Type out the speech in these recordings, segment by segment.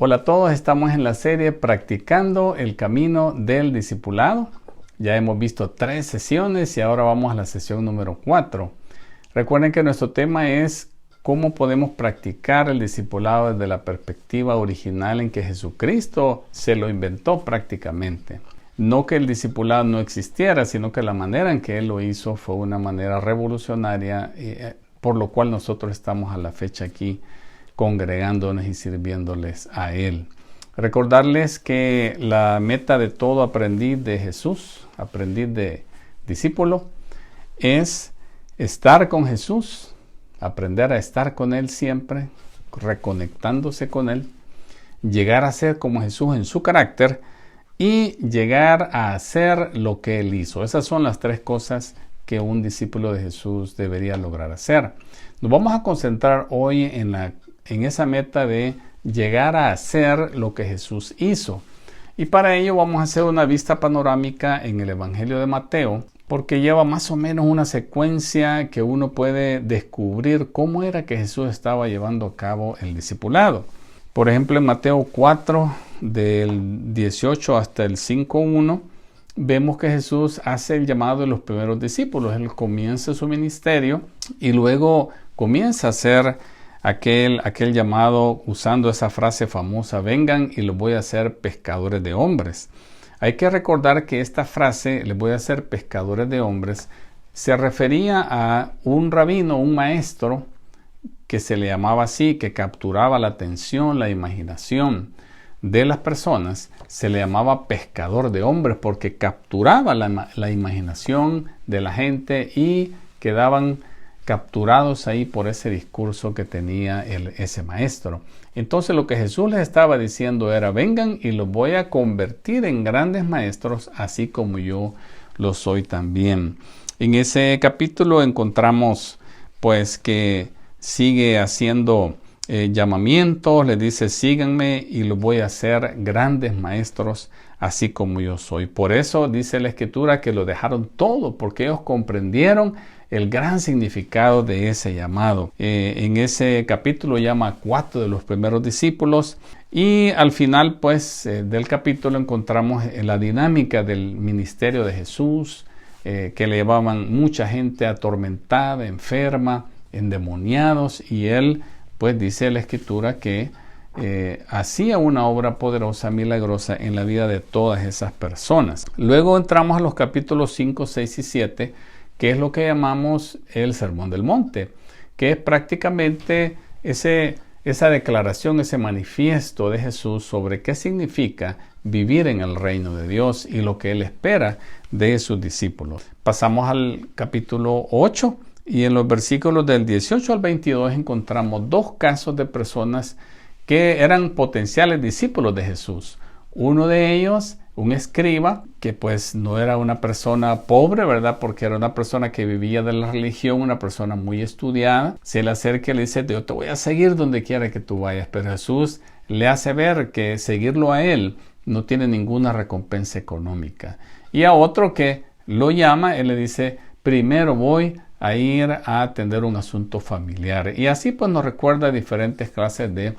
Hola a todos, estamos en la serie Practicando el Camino del Discipulado. Ya hemos visto 3 sesiones y ahora vamos a la sesión número 4. Recuerden que nuestro tema es cómo podemos practicar el discipulado desde la perspectiva original en que Jesucristo se lo inventó prácticamente. No que el discipulado no existiera, sino que la manera en que Él lo hizo fue una manera revolucionaria, por lo cual nosotros estamos a la fecha aquí congregándonos y sirviéndoles a Él. Recordarles que la meta de todo aprendiz de Jesús, aprendiz de discípulo, es estar con Jesús, aprender a estar con Él siempre, reconectándose con Él, llegar a ser como Jesús en su carácter y llegar a hacer lo que Él hizo. Esas son las 3 cosas que un discípulo de Jesús debería lograr hacer. Nos vamos a concentrar hoy en esa meta de llegar a hacer lo que Jesús hizo. Y para ello vamos a hacer una vista panorámica en el Evangelio de Mateo, porque lleva más o menos una secuencia que uno puede descubrir cómo era que Jesús estaba llevando a cabo el discipulado. Por ejemplo, en Mateo 4, del 18 hasta el 5:1, vemos que Jesús hace el llamado de los primeros discípulos. Él comienza su ministerio y luego comienza a hacer aquel llamado usando esa frase famosa: vengan y los voy a hacer pescadores de hombres. Hay que recordar que esta frase, les voy a hacer pescadores de hombres, se refería a un rabino, un maestro, que se le llamaba así, que capturaba la atención, la imaginación de las personas. Se le llamaba pescador de hombres porque capturaba la imaginación de la gente y quedaban capturados ahí por ese discurso que tenía ese maestro. Entonces lo que Jesús les estaba diciendo era: vengan y los voy a convertir en grandes maestros, así como yo lo soy también. En ese capítulo encontramos pues que sigue haciendo llamamientos, les dice: síganme y los voy a hacer grandes maestros, así como yo soy. Por eso dice la Escritura que lo dejaron todo, porque ellos comprendieron el gran significado de ese llamado. En ese capítulo llama a 4 de los primeros discípulos y al final pues del capítulo encontramos la dinámica del ministerio de Jesús, que le llevaban mucha gente atormentada, enferma, endemoniados, y Él pues dice la Escritura que hacía una obra poderosa, milagrosa en la vida de todas esas personas. Luego entramos a los capítulos 5, 6 y 7, que es lo que llamamos el Sermón del Monte, que es prácticamente esa declaración, ese manifiesto de Jesús sobre qué significa vivir en el reino de Dios y lo que Él espera de sus discípulos. Pasamos al capítulo 8 y en los versículos del 18 al 22 encontramos 2 casos de personas que eran potenciales discípulos de Jesús. Uno de ellos, un escriba, que pues no era una persona pobre, ¿verdad? Porque era una persona que vivía de la religión, una persona muy estudiada. Se le acerca y le dice: yo te voy a seguir donde quiera que tú vayas. Pero Jesús le hace ver que seguirlo a Él no tiene ninguna recompensa económica. Y a otro que lo llama, Él le dice: primero voy a ir a atender un asunto familiar. Y así pues nos recuerda diferentes clases de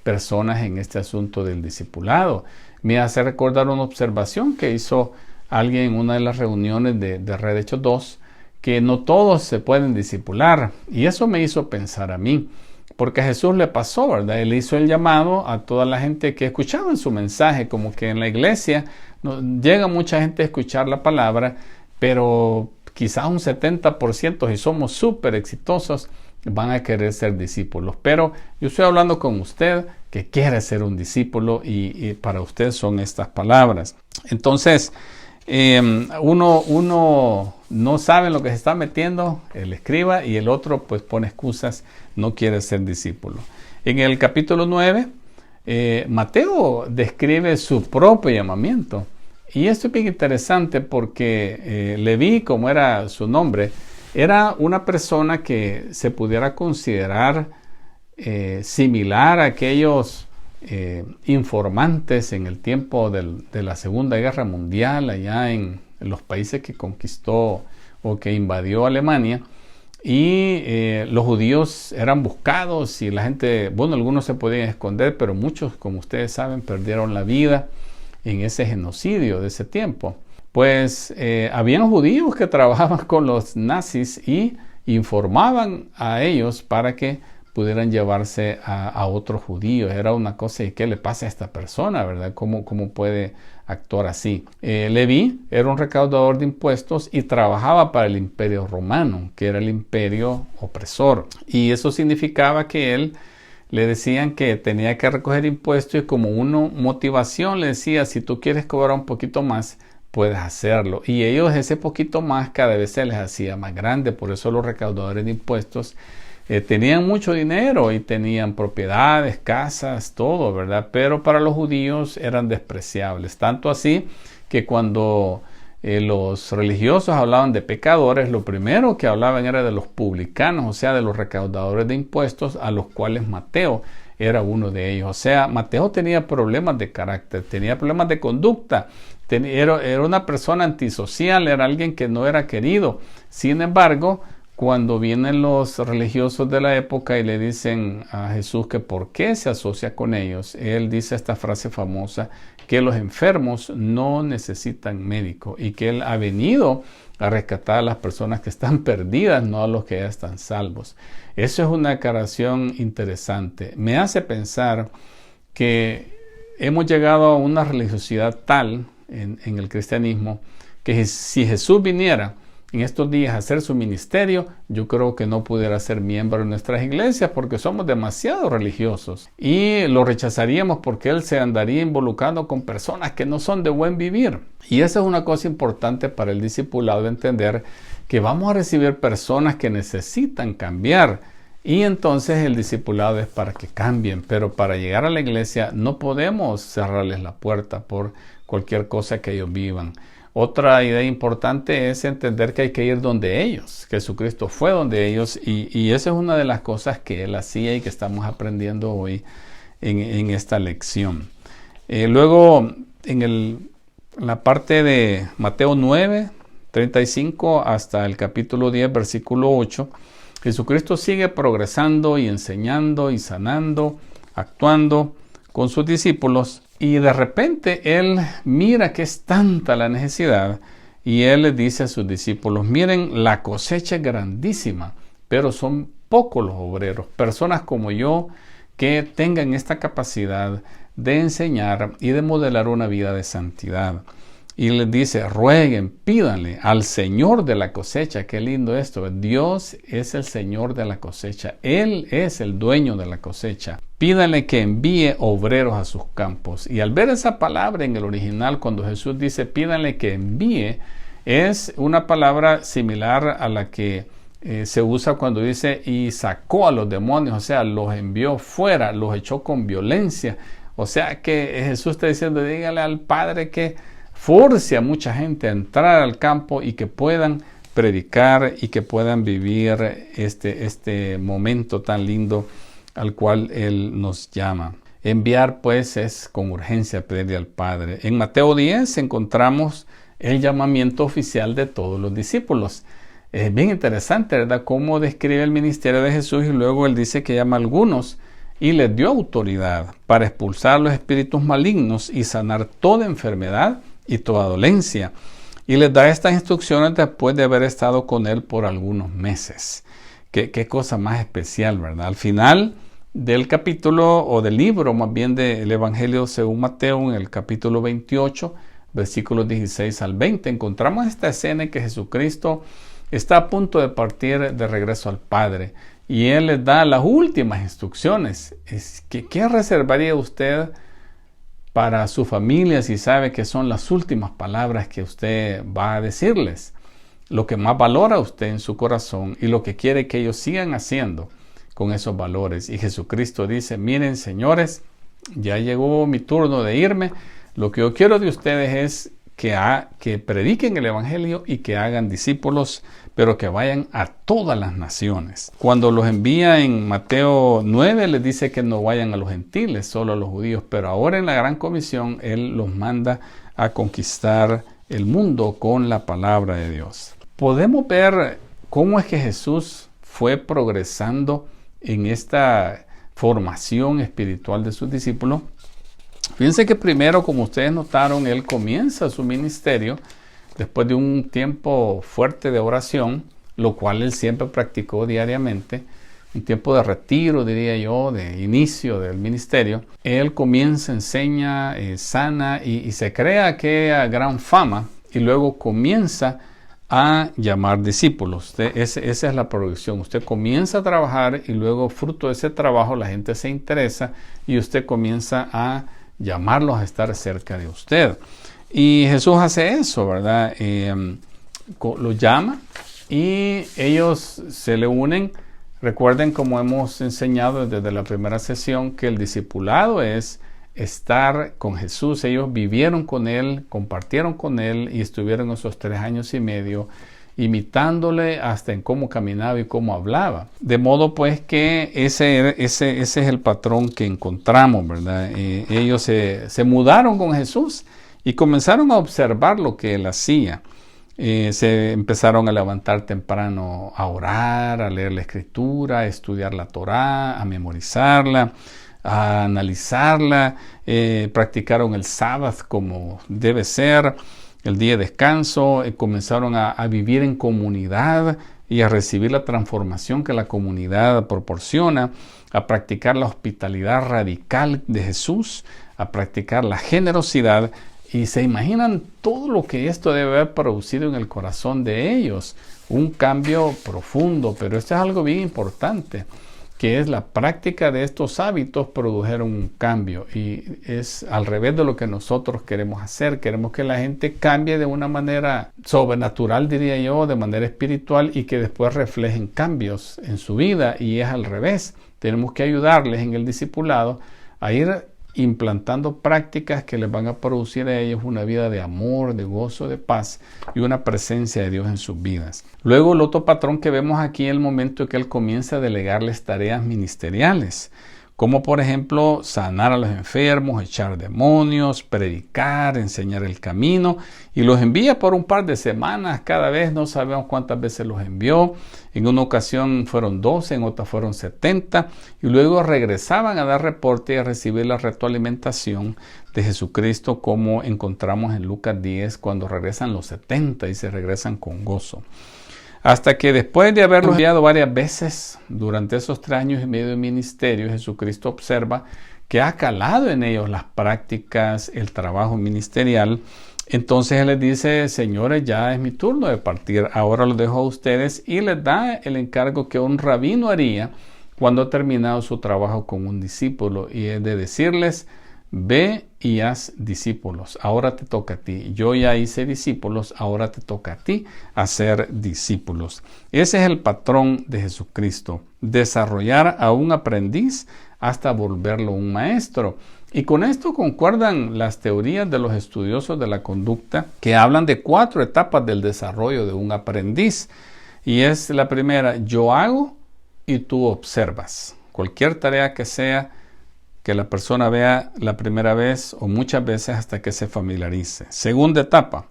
personas en este asunto del discipulado. Me hace recordar una observación que hizo alguien en una de las reuniones de Red Hechos 2, que no todos se pueden discipular. Y eso me hizo pensar a mí, porque a Jesús le pasó, ¿verdad? Él hizo el llamado a toda la gente que escuchaba en su mensaje, como que en la iglesia llega mucha gente a escuchar la palabra, pero quizás un 70%, si somos súper exitosos, van a querer ser discípulos. Pero yo estoy hablando con usted que quiere ser un discípulo y para usted son estas palabras. Entonces, uno no sabe en lo que se está metiendo, el escriba, y el otro pues pone excusas, no quiere ser discípulo. En el capítulo 9, Mateo describe su propio llamamiento. Y esto es bien interesante porque Leví, como era su nombre, era una persona que se pudiera considerar similar a aquellos informantes en el tiempo de la Segunda Guerra Mundial, allá en los países que conquistó o que invadió Alemania. Y los judíos eran buscados y la gente, bueno, algunos se podían esconder, pero muchos, como ustedes saben, perdieron la vida en ese genocidio de ese tiempo. Pues habían judíos que trabajaban con los nazis y informaban a ellos para que pudieran llevarse a otros judíos. Era una cosa, ¿y qué le pasa a esta persona, verdad? ¿Cómo puede actuar así? Leví era un recaudador de impuestos y trabajaba para el Imperio Romano, que era el imperio opresor. Y eso significaba que él le decían que tenía que recoger impuestos y como una motivación le decía, si tú quieres cobrar un poquito más, puedes hacerlo. Y ellos ese poquito más cada vez se les hacía más grande. Por eso los recaudadores de impuestos tenían mucho dinero y tenían propiedades, casas, todo, ¿verdad? Pero para los judíos eran despreciables. Tanto así que cuando los religiosos hablaban de pecadores, lo primero que hablaban era de los publicanos, o sea, de los recaudadores de impuestos, a los cuales Mateo era uno de ellos. O sea, Mateo tenía problemas de carácter, tenía problemas de conducta, era una persona antisocial, era alguien que no era querido. Sin embargo, cuando vienen los religiosos de la época y le dicen a Jesús que por qué se asocia con ellos, él dice esta frase famosa, que los enfermos no necesitan médico y que él ha venido a rescatar a las personas que están perdidas, no a los que ya están salvos. Eso es una aclaración interesante. Me hace pensar que hemos llegado a una religiosidad tal en el cristianismo que si Jesús viniera en estos días a hacer su ministerio, yo creo que no pudiera ser miembro de nuestras iglesias porque somos demasiado religiosos y lo rechazaríamos porque él se andaría involucrando con personas que no son de buen vivir. Y esa es una cosa importante para el discipulado, entender que vamos a recibir personas que necesitan cambiar y entonces el discipulado es para que cambien, pero para llegar a la iglesia no podemos cerrarles la puerta por cualquier cosa que ellos vivan. Otra idea importante es entender que hay que ir donde ellos. Jesucristo fue donde ellos y esa es una de las cosas que él hacía y que estamos aprendiendo hoy en esta lección. Luego, en la parte de Mateo 9, 35 hasta el capítulo 10, versículo 8, Jesucristo sigue progresando y enseñando y sanando, actuando con sus discípulos. Y de repente él mira que es tanta la necesidad y él le dice a sus discípulos, miren, la cosecha es grandísima, pero son pocos los obreros, personas como yo que tengan esta capacidad de enseñar y de modelar una vida de santidad. Y les dice, rueguen, pídanle al Señor de la cosecha. Qué lindo esto. Dios es el Señor de la cosecha. Él es el dueño de la cosecha. Pídanle que envíe obreros a sus campos. Y al ver esa palabra en el original, cuando Jesús dice pídanle que envíe, es una palabra similar a la que se usa cuando dice y sacó a los demonios. O sea, los envió fuera, los echó con violencia. O sea que Jesús está diciendo, dígale al Padre que force a mucha gente a entrar al campo y que puedan predicar y que puedan vivir este momento tan lindo al cual Él nos llama. Enviar pues es con urgencia pedirle al Padre. En Mateo 10 encontramos el llamamiento oficial de todos los discípulos. Es bien interesante, ¿verdad?, cómo describe el ministerio de Jesús y luego Él dice que llama a algunos y les dio autoridad para expulsar los espíritus malignos y sanar toda enfermedad y toda dolencia. Y les da estas instrucciones después de haber estado con él por algunos meses. Qué cosa más especial, ¿verdad? Al final del capítulo, o del libro más bien del Evangelio según Mateo, en el capítulo 28, versículos 16 al 20, encontramos esta escena en que Jesucristo está a punto de partir de regreso al Padre. Y Él les da las últimas instrucciones. ¿Qué reservaría usted para su familia si sabe que son las últimas palabras que usted va a decirles? Lo que más valora usted en su corazón y lo que quiere que ellos sigan haciendo con esos valores. Y Jesucristo dice, miren señores, ya llegó mi turno de irme. Lo que yo quiero de ustedes es que prediquen el Evangelio y que hagan discípulos, pero que vayan a todas las naciones. Cuando los envía en Mateo 9, les dice que no vayan a los gentiles, solo a los judíos, pero ahora en la Gran Comisión, Él los manda a conquistar el mundo con la palabra de Dios. Podemos ver cómo es que Jesús fue progresando en esta formación espiritual de sus discípulos. Fíjense que primero, como ustedes notaron, él comienza su ministerio después de un tiempo fuerte de oración, lo cual él siempre practicó diariamente, un tiempo de retiro, diría yo, de inicio del ministerio. Él comienza, enseña, sana y se crea aquella gran fama, y luego comienza a llamar discípulos. Esa es la progresión. Usted comienza a trabajar y luego, fruto de ese trabajo, la gente se interesa y usted comienza a llamarlos a estar cerca de usted. Y Jesús hace eso, ¿verdad? Los llama y ellos se le unen. Recuerden, como hemos enseñado desde la primera sesión, que el discipulado es estar con Jesús. Ellos vivieron con Él, compartieron con Él y estuvieron esos 3 años y medio imitándole hasta en cómo caminaba y cómo hablaba. De modo pues que ese es el patrón que encontramos, ¿verdad? Ellos se mudaron con Jesús y comenzaron a observar lo que Él hacía. Se empezaron a levantar temprano a orar, a leer la Escritura, a estudiar la Torá, a memorizarla, a analizarla. Practicaron el sábado como debe ser, el día de descanso. Comenzaron a vivir en comunidad y a recibir la transformación que la comunidad proporciona, a practicar la hospitalidad radical de Jesús, a practicar la generosidad. Y se imaginan todo lo que esto debe haber producido en el corazón de ellos. Un cambio profundo, pero esto es algo bien importante, que es la práctica de estos hábitos produjeron un cambio. Y es al revés de lo que nosotros queremos hacer. Queremos que la gente cambie de una manera sobrenatural, diría yo, de manera espiritual, y que después reflejen cambios en su vida. Y es al revés. Tenemos que ayudarles en el discipulado a ir implantando prácticas que les van a producir a ellos una vida de amor, de gozo, de paz y una presencia de Dios en sus vidas. Luego, el otro patrón que vemos aquí es el momento en que Él comienza a delegarles tareas ministeriales, como por ejemplo sanar a los enfermos, echar demonios, predicar, enseñar el camino, y los envía por un par de semanas cada vez. No sabemos cuántas veces los envió. En una ocasión fueron 12, en otra fueron 70, y luego regresaban a dar reporte y a recibir la retroalimentación de Jesucristo, como encontramos en Lucas 10, cuando regresan los 70 y se regresan con gozo. Hasta que después de haberlos enviado varias veces durante esos 3 años y medio de ministerio, Jesucristo observa que ha calado en ellos las prácticas, el trabajo ministerial. Entonces Él les dice: señores, ya es mi turno de partir, ahora los dejo a ustedes, y les da el encargo que un rabino haría cuando ha terminado su trabajo con un discípulo, y es de decirles: ve y haz discípulos, ahora te toca a ti. Yo ya hice discípulos, ahora te toca a ti hacer discípulos. Ese es el patrón de Jesucristo: desarrollar a un aprendiz hasta volverlo un maestro. Y con esto concuerdan las teorías de los estudiosos de la conducta, que hablan de 4 etapas del desarrollo de un aprendiz. Y es la primera: yo hago y tú observas. Cualquier tarea que sea, que la persona vea la primera vez o muchas veces hasta que se familiarice. Segunda etapa: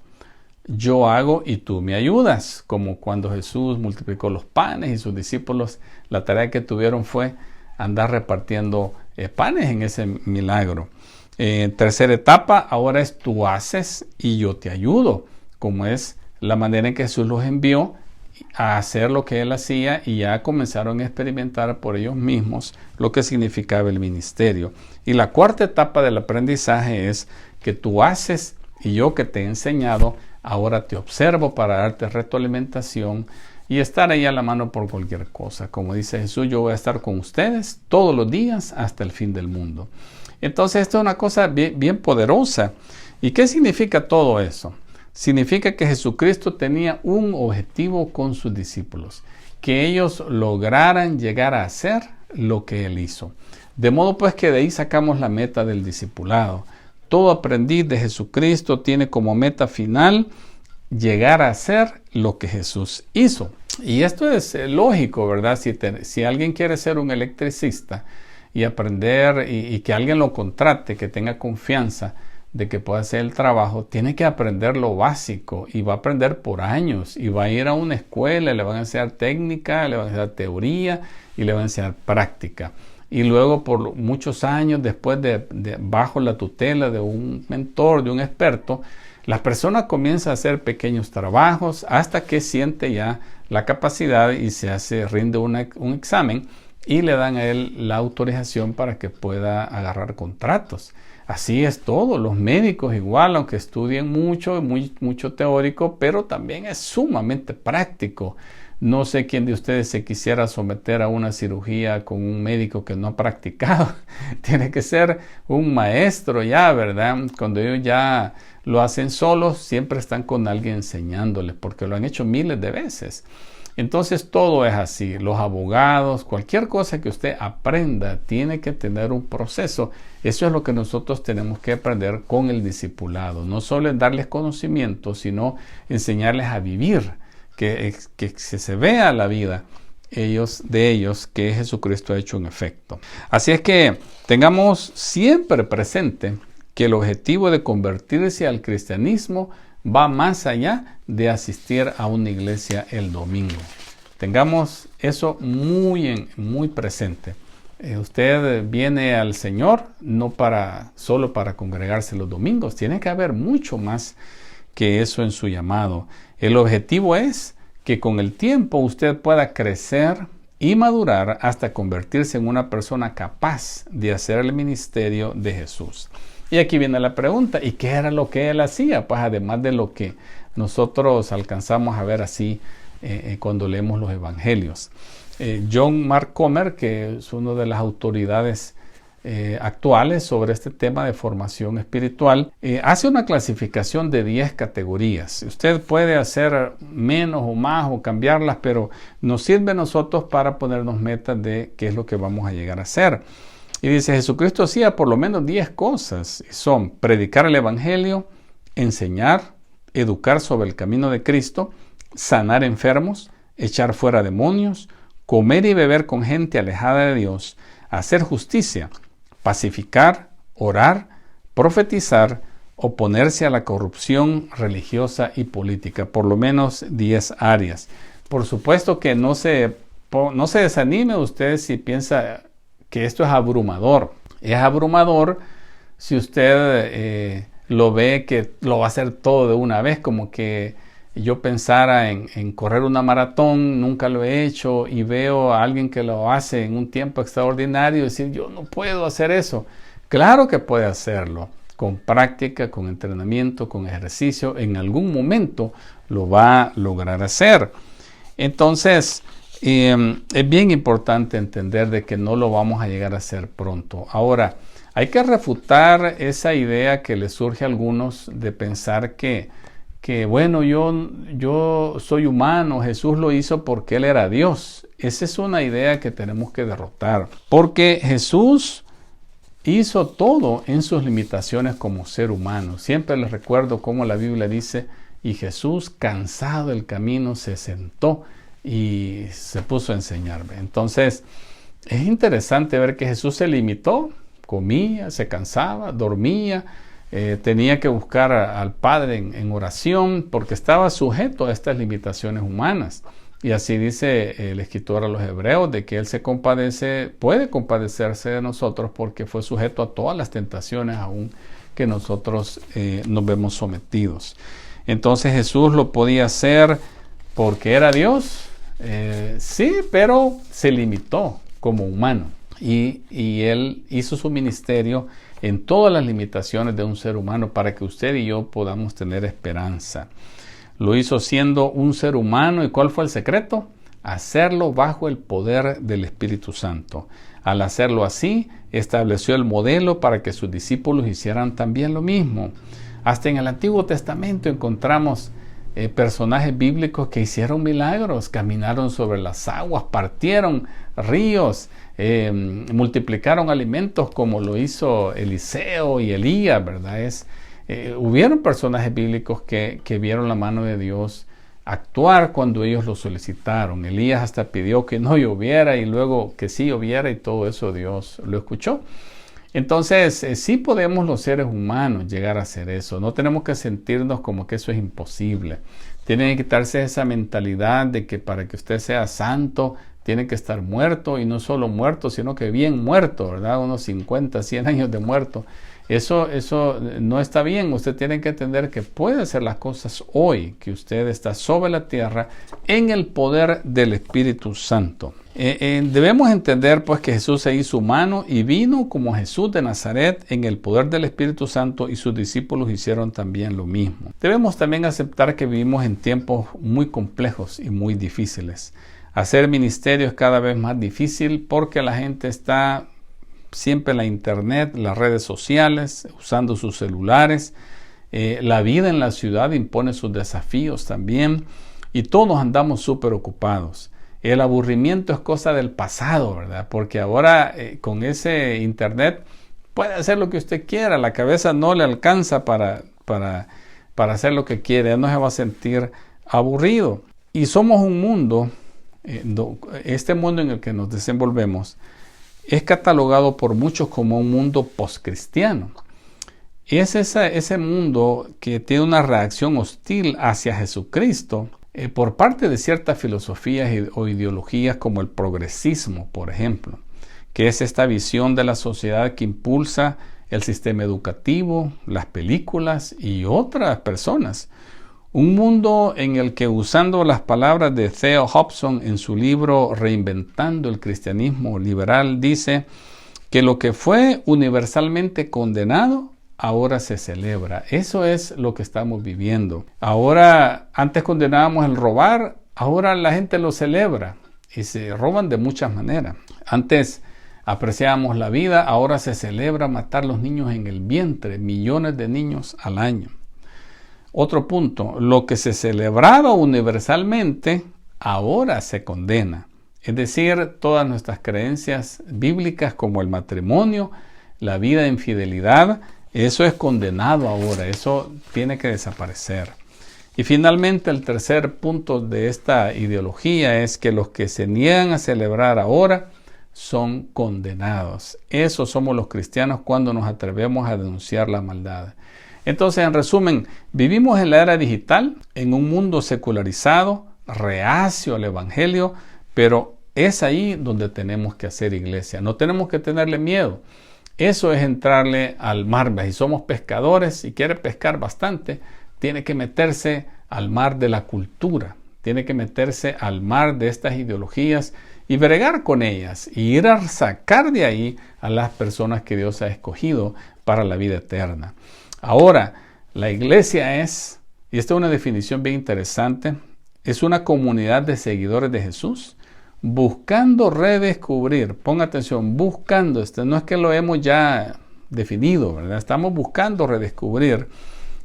yo hago y tú me ayudas. Como cuando Jesús multiplicó los panes y sus discípulos, la tarea que tuvieron fue andar repartiendo panes en ese milagro. Tercera etapa: ahora es tú haces y yo te ayudo, como es la manera en que Jesús los envió a hacer lo que Él hacía, y ya comenzaron a experimentar por ellos mismos lo que significaba el ministerio. Y la cuarta etapa del aprendizaje es que tú haces y yo, que te he enseñado, ahora te observo para darte retroalimentación y estar ahí a la mano por cualquier cosa. Como dice Jesús: yo voy a estar con ustedes todos los días hasta el fin del mundo. Entonces, esto es una cosa bien poderosa. ¿Y qué significa todo eso? Significa que Jesucristo tenía un objetivo con sus discípulos: que ellos lograran llegar a hacer lo que Él hizo. De modo pues que de ahí sacamos la meta del discipulado. Todo aprendiz de Jesucristo tiene como meta final llegar a hacer lo que Jesús hizo. Y esto es lógico, ¿verdad? Si alguien quiere ser un electricista y aprender y que alguien lo contrate, que tenga confianza de que pueda hacer el trabajo, tiene que aprender lo básico y va a aprender por años y va a ir a una escuela, le van a enseñar técnica, le van a enseñar teoría y le van a enseñar práctica. Y luego por muchos años después bajo la tutela de un mentor, de un experto, la persona comienza a hacer pequeños trabajos hasta que siente ya la capacidad y rinde un examen y le dan a él la autorización para que pueda agarrar contratos. Así es todo, los médicos igual, aunque estudien mucho, mucho teórico, pero también es sumamente práctico. No sé quién de ustedes se quisiera someter a una cirugía con un médico que no ha practicado. Tiene que ser un maestro ya, ¿verdad? Cuando ellos ya lo hacen solos, siempre están con alguien enseñándoles, porque lo han hecho miles de veces. Entonces todo es así. Los abogados, cualquier cosa que usted aprenda, tiene que tener un proceso. Eso es lo que nosotros tenemos que aprender con el discipulado. No solo en darles conocimiento, sino enseñarles a vivir. Que se vea la vida de ellos que Jesucristo ha hecho un efecto. Así es que tengamos siempre presente que el objetivo de convertirse al cristianismo va más allá de asistir a una iglesia el domingo. Tengamos eso muy presente. Usted viene al Señor no solo para congregarse los domingos. Tiene que haber mucho más que eso en su llamado. El objetivo es que con el tiempo usted pueda crecer y madurar hasta convertirse en una persona capaz de hacer el ministerio de Jesús. Y aquí viene la pregunta, ¿y qué era lo que él hacía? Pues además de lo que nosotros alcanzamos a ver así cuando leemos los evangelios. John Mark Comer, que es una de las autoridades actuales sobre este tema de formación espiritual, hace una clasificación de 10 categorías. Usted puede hacer menos o más o cambiarlas, pero nos sirve a nosotros para ponernos metas de qué es lo que vamos a llegar a hacer. Y dice, Jesucristo hacía por lo menos 10 cosas. Son predicar el evangelio, enseñar, educar sobre el camino de Cristo, sanar enfermos, echar fuera demonios, comer y beber con gente alejada de Dios, hacer justicia, pacificar, orar, profetizar, oponerse a la corrupción religiosa y política. Por lo menos 10 áreas. Por supuesto que no se desanime usted si piensa que esto es abrumador. Es abrumador si usted lo ve que lo va a hacer todo de una vez, como que yo pensara en correr una maratón, nunca lo he hecho y veo a alguien que lo hace en un tiempo extraordinario y decir, yo no puedo hacer eso. Claro que puede hacerlo. Con práctica, con entrenamiento, con ejercicio, en algún momento lo va a lograr hacer. Entonces, es bien importante entender de que no lo vamos a llegar a hacer pronto. Ahora, hay que refutar esa idea que les surge a algunos de pensar que bueno, yo soy humano, Jesús lo hizo porque Él era Dios. Esa es una idea que tenemos que derrotar. Porque Jesús hizo todo en sus limitaciones como ser humano. Siempre les recuerdo cómo la Biblia dice, y Jesús, cansado del camino, se sentó y se puso a enseñarme. Entonces, es interesante ver que Jesús se limitó, comía, se cansaba, dormía, tenía que buscar al Padre en oración porque estaba sujeto a estas limitaciones humanas. Y así dice el escritor a los Hebreos, de que Él puede compadecerse de nosotros porque fue sujeto a todas las tentaciones aún que nosotros nos vemos sometidos. Entonces Jesús lo podía hacer porque era Dios, sí, pero se limitó como humano. Y Él hizo su ministerio en todas las limitaciones de un ser humano para que usted y yo podamos tener esperanza. Lo hizo siendo un ser humano. ¿Y cuál fue el secreto? Hacerlo bajo el poder del Espíritu Santo. Al hacerlo así, estableció el modelo para que sus discípulos hicieran también lo mismo. Hasta en el Antiguo Testamento encontramos personajes bíblicos que hicieron milagros, caminaron sobre las aguas, partieron ríos, multiplicaron alimentos como lo hizo Eliseo y Elías, ¿verdad? Hubieron personajes bíblicos que vieron la mano de Dios actuar cuando ellos lo solicitaron. Elías hasta pidió que no lloviera y luego que sí lloviera y todo eso Dios lo escuchó. Entonces, sí podemos los seres humanos llegar a hacer eso. No tenemos que sentirnos como que eso es imposible. Tiene que quitarse esa mentalidad de que para que usted sea santo, tiene que estar muerto, y no solo muerto, sino que bien muerto, ¿verdad? Unos 50, 100 años de muerto. Eso no está bien. Usted tiene que entender que puede hacer las cosas hoy, que usted está sobre la tierra en el poder del Espíritu Santo. Debemos entender pues que Jesús se hizo humano y vino como Jesús de Nazaret en el poder del Espíritu Santo, y sus discípulos hicieron también lo mismo. Debemos también aceptar que vivimos en tiempos muy complejos y muy difíciles. Hacer ministerio es cada vez más difícil porque la gente está siempre en la internet, las redes sociales, usando sus celulares. La vida en la ciudad impone sus desafíos también, y todos andamos súper ocupados. El aburrimiento es cosa del pasado, ¿verdad? Porque ahora con ese internet puede hacer lo que usted quiera. La cabeza no le alcanza para hacer lo que quiere. No se va a sentir aburrido. Y somos un mundo, este mundo en el que nos desenvolvemos, es catalogado por muchos como un mundo postcristiano. Es ese mundo que tiene una reacción hostil hacia Jesucristo por parte de ciertas filosofías o ideologías como el progresismo, por ejemplo, que es esta visión de la sociedad que impulsa el sistema educativo, las películas y otras personas. Un mundo en el que, usando las palabras de Theo Hobson en su libro Reinventando el Cristianismo Liberal, dice que lo que fue universalmente condenado ahora se celebra. Eso es lo que estamos viviendo. Ahora, antes condenábamos el robar, ahora la gente lo celebra y se roban de muchas maneras. Antes apreciábamos la vida, ahora se celebra matar los niños en el vientre, millones de niños al año. Otro punto, lo que se celebraba universalmente, ahora se condena. Es decir, todas nuestras creencias bíblicas como el matrimonio, la vida en fidelidad, eso es condenado ahora, eso tiene que desaparecer. Y finalmente, el tercer punto de esta ideología es que los que se niegan a celebrar ahora son condenados. Esos somos los cristianos cuando nos atrevemos a denunciar la maldad. Entonces, en resumen, vivimos en la era digital, en un mundo secularizado, reacio al Evangelio, pero es ahí donde tenemos que hacer iglesia. No tenemos que tenerle miedo. Eso es entrarle al mar. Si somos pescadores y quiere pescar bastante, tiene que meterse al mar de la cultura, tiene que meterse al mar de estas ideologías y bregar con ellas, y ir a sacar de ahí a las personas que Dios ha escogido para la vida eterna. Ahora, la iglesia es, y esta es una definición bien interesante, es una comunidad de seguidores de Jesús, buscando redescubrir, ponga atención, buscando, no es que lo hemos ya definido, ¿verdad? Estamos buscando redescubrir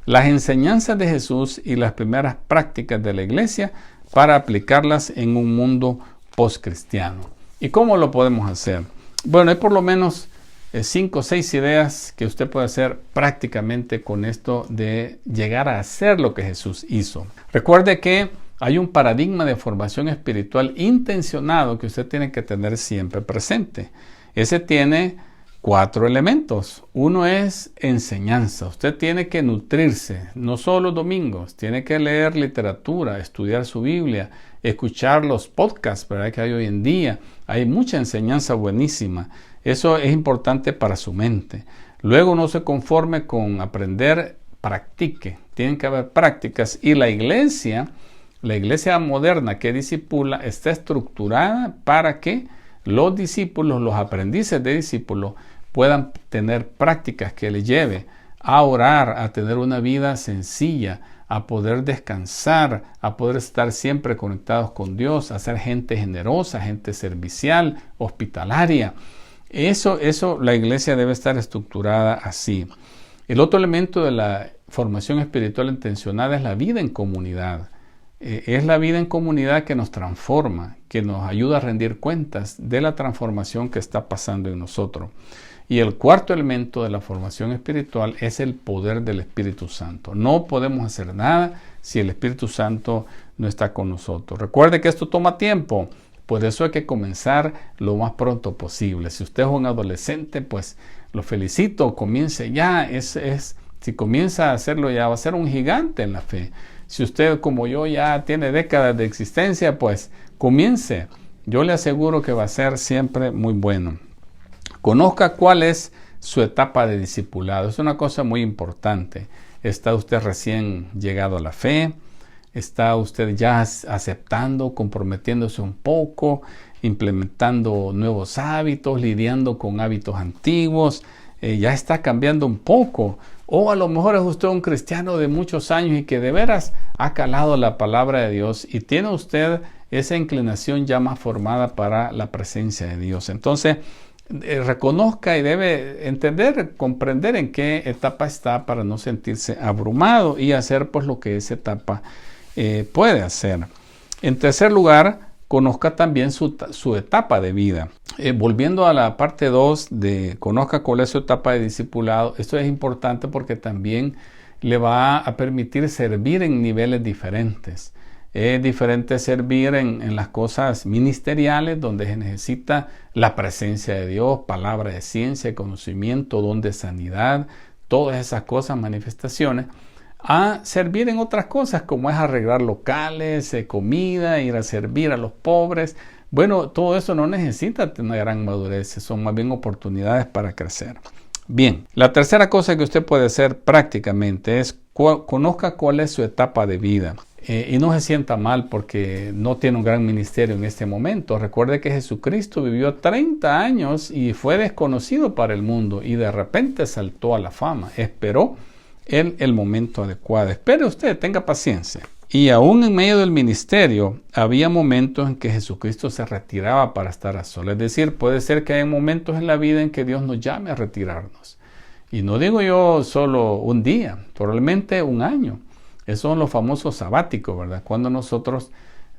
las enseñanzas de Jesús y las primeras prácticas de la iglesia para aplicarlas en un mundo postcristiano. ¿Y cómo lo podemos hacer? Bueno, hay por lo menos 5 o 6 ideas que usted puede hacer prácticamente con esto de llegar a hacer lo que Jesús hizo. Recuerde que hay un paradigma de formación espiritual intencionado que usted tiene que tener siempre presente. Ese tiene 4 elementos. Uno es enseñanza. Usted tiene que nutrirse, no solo domingos, tiene que leer literatura, estudiar su Biblia, escuchar los podcasts, ¿verdad?, que hay hoy en día. Hay mucha enseñanza buenísima. Eso es importante para su mente. Luego, no se conforme con aprender, practique. Tienen que haber prácticas, y la iglesia moderna que discipula está estructurada para que los discípulos, los aprendices de discípulos, puedan tener prácticas que les lleve a orar, a tener una vida sencilla, a poder descansar, a poder estar siempre conectados con Dios, a ser gente generosa, gente servicial, hospitalaria. Eso la iglesia debe estar estructurada así. El otro elemento de la formación espiritual intencionada es la vida en comunidad. Es la vida en comunidad que nos transforma, que nos ayuda a rendir cuentas de la transformación que está pasando en nosotros. Y el cuarto elemento de la formación espiritual es el poder del Espíritu Santo. No podemos hacer nada si el Espíritu Santo no está con nosotros. Recuerde que esto toma tiempo, Por eso hay que comenzar lo más pronto posible. Si usted es un adolescente, pues lo felicito, comience ya. Si comienza a hacerlo ya va a ser un gigante en la fe. Si usted como yo ya tiene décadas de existencia, pues comience. Yo le aseguro que va a ser siempre muy bueno. Conozca cuál es su etapa de discipulado. Es una cosa muy importante. ¿Está usted recién llegado a la fe? ¿Está usted ya aceptando, comprometiéndose un poco, implementando nuevos hábitos, lidiando con hábitos antiguos? Ya está cambiando un poco. O a lo mejor es usted un cristiano de muchos años y que de veras ha calado la palabra de Dios y tiene usted esa inclinación ya más formada para la presencia de Dios. Entonces, reconozca y debe entender, comprender en qué etapa está para no sentirse abrumado y hacer pues lo que esa etapa puede hacer. En tercer lugar, conozca también su etapa de vida. Volviendo a la parte 2 de conozca cuál es su etapa de discipulado, esto es importante porque también le va a permitir servir en niveles diferentes. Es diferente servir en las cosas ministeriales, donde se necesita la presencia de Dios, palabra de ciencia, conocimiento, don de sanidad, todas esas cosas, manifestaciones, a servir en otras cosas, como es arreglar locales, comida, ir a servir a los pobres. Bueno, todo eso no necesita tener gran madurez, son más bien oportunidades para crecer. Bien, la tercera cosa que usted puede hacer prácticamente es conozca cuál es su etapa de vida. Y no se sienta mal porque no tiene un gran ministerio en este momento. Recuerde que Jesucristo vivió 30 años y fue desconocido para el mundo y de repente saltó a la fama. Esperó el momento adecuado. Espere usted, tenga paciencia. Y aún en medio del ministerio había momentos en que Jesucristo se retiraba para estar a solas. Es decir, puede ser que haya momentos en la vida en que Dios nos llame a retirarnos. Y no digo yo solo un día, probablemente un año. Esos son los famosos sabáticos, ¿verdad? Cuando nosotros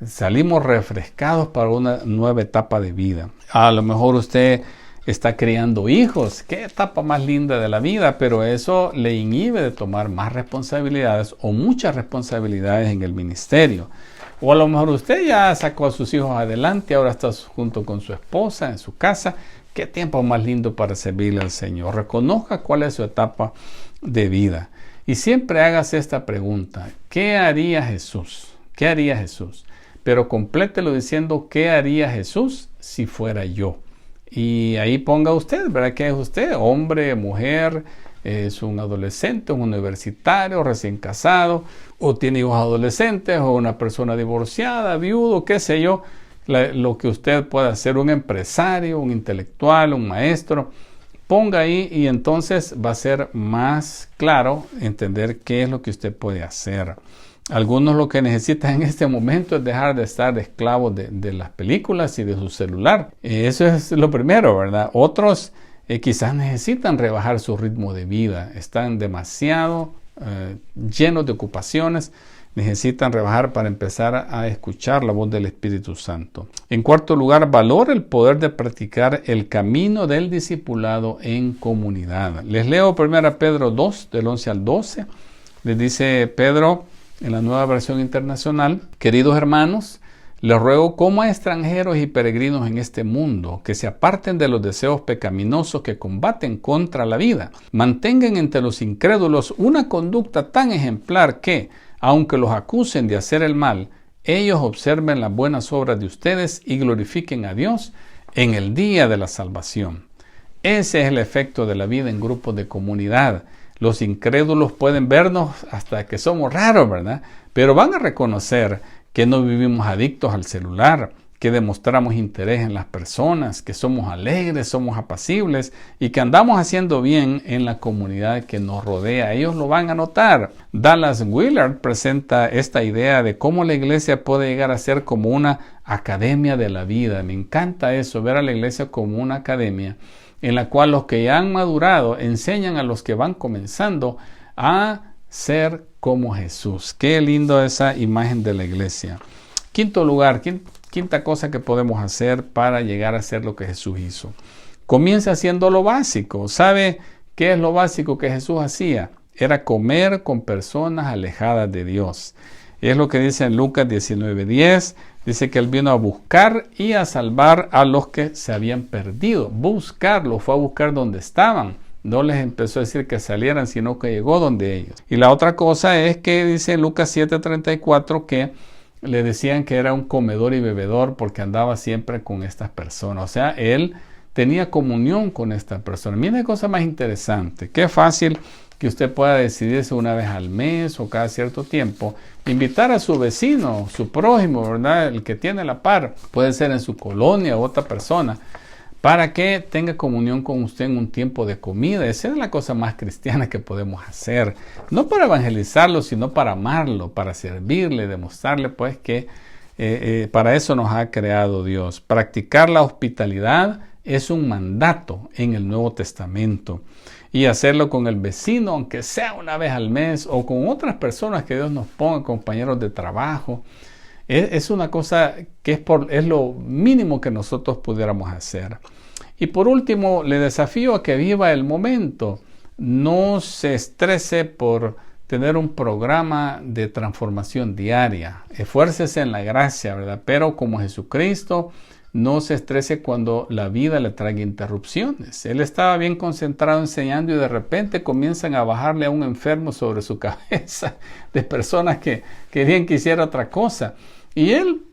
salimos refrescados para una nueva etapa de vida. A lo mejor usted está criando hijos. Qué etapa más linda de la vida, pero eso le inhibe de tomar más responsabilidades o muchas responsabilidades en el ministerio. O a lo mejor usted ya sacó a sus hijos adelante, ahora está junto con su esposa en su casa. Qué tiempo más lindo para servirle al Señor. Reconozca cuál es su etapa de vida. Y siempre hágase esta pregunta: ¿qué haría Jesús? ¿Qué haría Jesús? Pero complételo diciendo: ¿qué haría Jesús si fuera yo? Y ahí ponga usted, ¿verdad? ¿Qué es usted? Hombre, mujer, es un adolescente, un universitario, recién casado, o tiene hijos adolescentes, o una persona divorciada, viudo, qué sé yo. Lo que usted pueda hacer, un empresario, un intelectual, un maestro. Ponga ahí y entonces va a ser más claro entender qué es lo que usted puede hacer. Algunos lo que necesitan en este momento es dejar de estar esclavos de las películas y de su celular. Eso es lo primero, ¿verdad? Otros quizás necesitan rebajar su ritmo de vida. Están demasiado llenos de ocupaciones. Necesitan rebajar para empezar a escuchar la voz del Espíritu Santo. En cuarto lugar, valora el poder de practicar el camino del discipulado en comunidad. Les leo 1 Pedro 2, del 11 al 12. Les dice Pedro en la Nueva Versión Internacional: queridos hermanos, les ruego como a extranjeros y peregrinos en este mundo, que se aparten de los deseos pecaminosos que combaten contra la vida. Mantengan entre los incrédulos una conducta tan ejemplar que, aunque los acusen de hacer el mal, ellos observen las buenas obras de ustedes y glorifiquen a Dios en el día de la salvación. Ese es el efecto de la vida en grupos de comunidad. Los incrédulos pueden vernos hasta que somos raros, ¿verdad? Pero van a reconocer que no vivimos adictos al celular, que demostramos interés en las personas, que somos alegres, somos apacibles y que andamos haciendo bien en la comunidad que nos rodea. Ellos lo van a notar. Dallas Willard presenta esta idea de cómo la iglesia puede llegar a ser como una academia de la vida. Me encanta eso, ver a la iglesia como una academia en la cual los que ya han madurado enseñan a los que van comenzando a ser como Jesús. Qué lindo esa imagen de la iglesia. Quinto lugar, quinta cosa que podemos hacer para llegar a ser lo que Jesús hizo. Comienza haciendo lo básico. ¿Sabe qué es lo básico que Jesús hacía? Era comer con personas alejadas de Dios. Es lo que dice en Lucas 19:10. Dice que Él vino a buscar y a salvar a los que se habían perdido. Buscarlos, fue a buscar donde estaban. No les empezó a decir que salieran, sino que llegó donde ellos. Y la otra cosa es que dice en Lucas 7:34 que le decían que era un comedor y bebedor porque andaba siempre con estas personas. O sea, Él tenía comunión con estas personas. Mira qué cosa más interesante. Qué fácil que usted pueda decidirse una vez al mes o cada cierto tiempo, invitar a su vecino, su prójimo, ¿verdad? El que tiene la par, puede ser en su colonia u otra persona, para que tenga comunión con usted en un tiempo de comida. Esa es la cosa más cristiana que podemos hacer. No para evangelizarlo, sino para amarlo, para servirle, demostrarle pues que para eso nos ha creado Dios. Practicar la hospitalidad es un mandato en el Nuevo Testamento. Y hacerlo con el vecino, aunque sea una vez al mes, o con otras personas que Dios nos ponga, compañeros de trabajo, es una cosa que es lo mínimo que nosotros pudiéramos hacer. Y por último, le desafío a que viva el momento. No se estrese por tener un programa de transformación diaria. Esfuércese en la gracia, ¿verdad? Pero como Jesucristo, no se estrese cuando la vida le traiga interrupciones. Él estaba bien concentrado enseñando y de repente comienzan a bajarle a un enfermo sobre su cabeza de personas que querían que hiciera otra cosa. Y él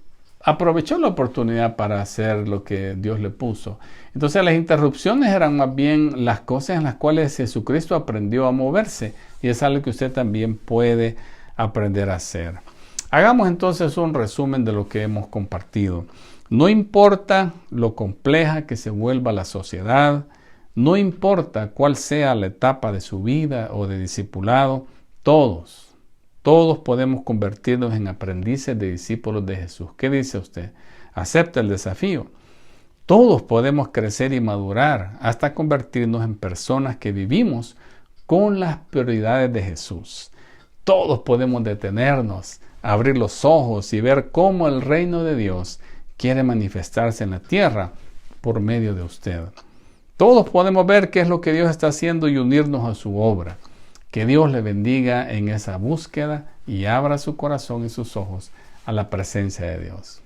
aprovechó la oportunidad para hacer lo que Dios le puso. Entonces las interrupciones eran más bien las cosas en las cuales Jesucristo aprendió a moverse. Y es algo que usted también puede aprender a hacer. Hagamos entonces un resumen de lo que hemos compartido. No importa lo compleja que se vuelva la sociedad, no importa cuál sea la etapa de su vida o de discipulado, todos podemos convertirnos en aprendices de discípulos de Jesús. ¿Qué dice usted? Acepta el desafío. Todos podemos crecer y madurar hasta convertirnos en personas que vivimos con las prioridades de Jesús. Todos podemos detenernos, abrir los ojos y ver cómo el reino de Dios quiere manifestarse en la tierra por medio de usted. Todos podemos ver qué es lo que Dios está haciendo y unirnos a su obra. Que Dios le bendiga en esa búsqueda y abra su corazón y sus ojos a la presencia de Dios.